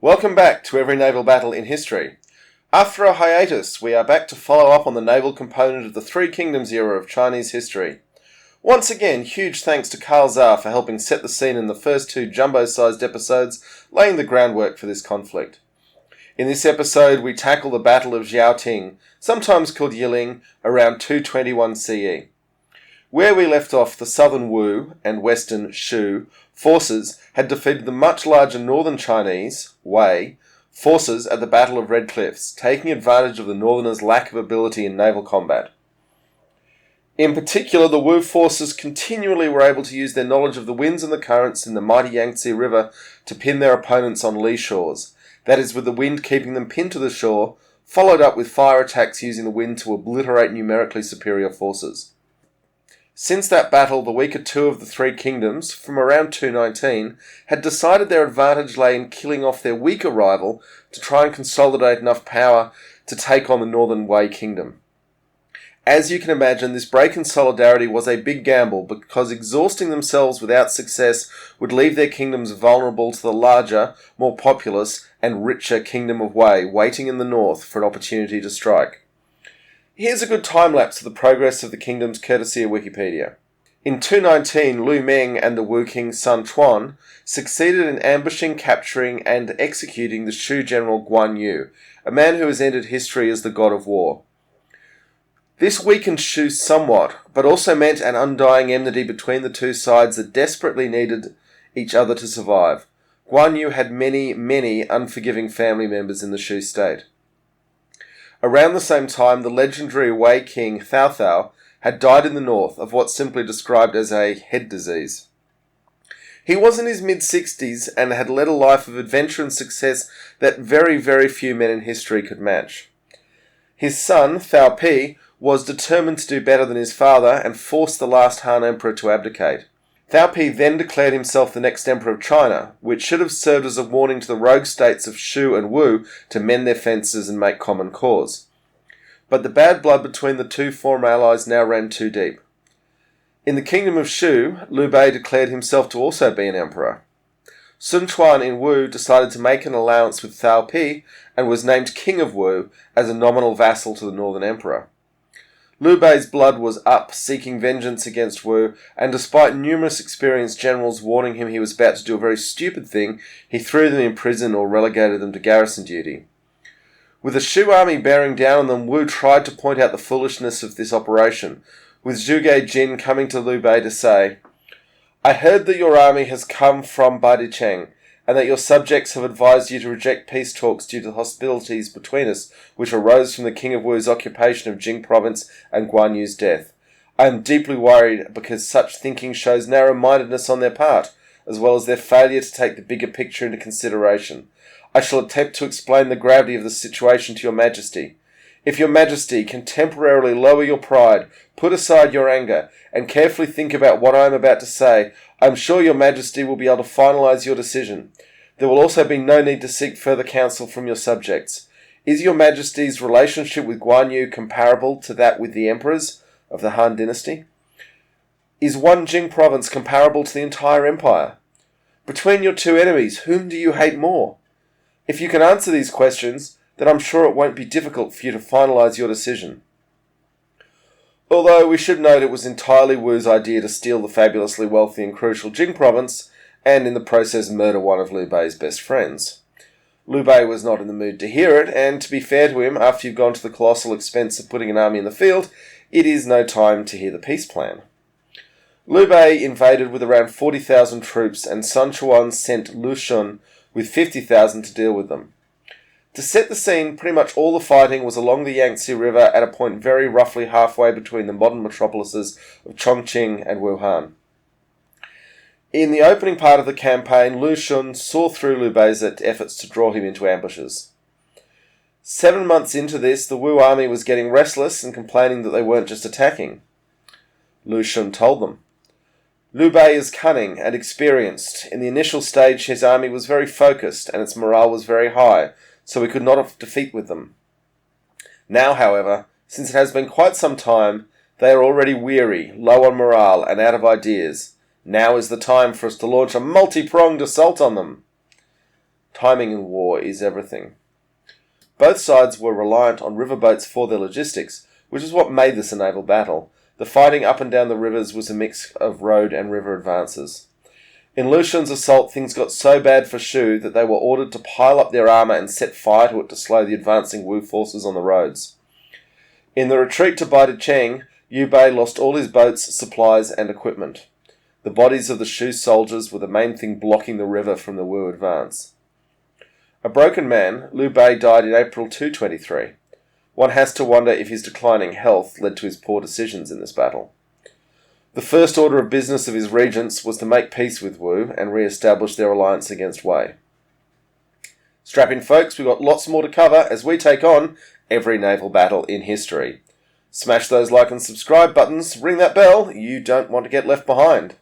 Welcome back to Every Naval Battle in History. After a hiatus, we are back to follow up on the naval component of the Three Kingdoms era of Chinese history. Once again, huge thanks to Carl Czar for helping set the scene in the first two jumbo-sized episodes, laying the groundwork for this conflict. In this episode, we tackle the Battle of Xiaoting, sometimes called Yiling, around 221 CE. Where we left off, the southern Wu and western Shu forces had defeated the much larger northern Chinese, Wei, forces at the Battle of Red Cliffs, taking advantage of the northerners' lack of ability in naval combat. In particular, the Wu forces continually were able to use their knowledge of the winds and the currents in the mighty Yangtse River to pin their opponents on lee shores, that is, with the wind keeping them pinned to the shore, followed up with fire attacks using the wind to obliterate numerically superior forces. Since that battle, the weaker two of the Three Kingdoms, from around 219, had decided their advantage lay in killing off their weaker rival to try and consolidate enough power to take on the Northern Wei Kingdom. As you can imagine, this break in solidarity was a big gamble because exhausting themselves without success would leave their kingdoms vulnerable to the larger, more populous, and richer Kingdom of Wei waiting in the north for an opportunity to strike. Here's a good time-lapse of the progress of the kingdoms courtesy of Wikipedia. In 219, Lu Meng and the Wu king Sun Quan succeeded in ambushing, capturing, and executing the Shu general Guan Yu, a man who has entered history as the god of war. This weakened Shu somewhat, but also meant an undying enmity between the two sides that desperately needed each other to survive. Guan Yu had many unforgiving family members in the Shu state. Around the same time, the legendary Wei king Cao Cao had died in the north of what's simply described as a head disease. He was in his mid-60s and had led a life of adventure and success that very few men in history could match. His son, Cao Pi, was determined to do better than his father and forced the last Han emperor to abdicate. Cao Pi then declared himself the next emperor of China, which should have served as a warning to the rogue states of Shu and Wu to mend their fences and make common cause. But the bad blood between the two former allies now ran too deep. In the Kingdom of Shu, Liu Bei declared himself to also be an emperor. Sun Quan in Wu decided to make an alliance with Cao Pi and was named King of Wu as a nominal vassal to the northern emperor. Liu Bei's blood was up, seeking vengeance against Wu, and despite numerous experienced generals warning him he was about to do a very stupid thing, he threw them in prison or relegated them to garrison duty. With the Shu army bearing down on them, Wu tried to point out the foolishness of this operation, with Zhuge Jin coming to Liu Bei to say, "I heard that your army has come from Baidicheng, and that your subjects have advised you to reject peace talks due to the hostilities between us, which arose from the King of Wu's occupation of Jing province and Guan Yu's death. I am deeply worried because such thinking shows narrow-mindedness on their part, as well as their failure to take the bigger picture into consideration. I shall attempt to explain the gravity of the situation to your Majesty. If your Majesty can temporarily lower your pride, put aside your anger, and carefully think about what I am about to say, I am sure your Majesty will be able to finalize your decision. There will also be no need to seek further counsel from your subjects. Is your Majesty's relationship with Guan Yu comparable to that with the emperors of the Han dynasty? Is one Jing province comparable to the entire empire? Between your two enemies, whom do you hate more? If you can answer these questions, then I'm sure it won't be difficult for you to finalize your decision." Although we should note it was entirely Wu's idea to steal the fabulously wealthy and crucial Jing province, and in the process murder one of Liu Bei's best friends. Liu Bei was not in the mood to hear it, and to be fair to him, after you've gone to the colossal expense of putting an army in the field, it is no time to hear the peace plan. Liu Bei invaded with around 40,000 troops, and Sun Quan sent Lu Xun with 50,000 to deal with them. To set the scene, pretty much all the fighting was along the Yangtse River at a point very roughly halfway between the modern metropolises of Chongqing and Wuhan. In the opening part of the campaign, Lu Xun saw through Liu Bei's efforts to draw him into ambushes. 7 months into this, the Wu army was getting restless and complaining that they weren't just attacking. Lu Xun told them, "Liu Bei is cunning and experienced. In the initial stage, his army was very focused and its morale was very high, so we could not defeat with them. Now, however, since it has been quite some time, they are already weary, low on morale, and out of ideas. Now is the time for us to launch a multi-pronged assault on them." Timing in war is everything. Both sides were reliant on riverboats for their logistics, which is what made this a naval battle. The fighting up and down the rivers was a mix of road and river advances. In Lushan's assault, things got so bad for Shu that they were ordered to pile up their armour and set fire to it to slow the advancing Wu forces on the roads. In the retreat to Baidicheng, Liu Bei lost all his boats, supplies, and equipment. The bodies of the Shu soldiers were the main thing blocking the river from the Wu advance. A broken man, Liu Bei died in April 223. One has to wonder if his declining health led to his poor decisions in this battle. The first order of business of his regents was to make peace with Wu and re-establish their alliance against Wei. Strap in, folks, we've got lots more to cover as we take on every naval battle in history. Smash those like and subscribe buttons, ring that bell, you don't want to get left behind.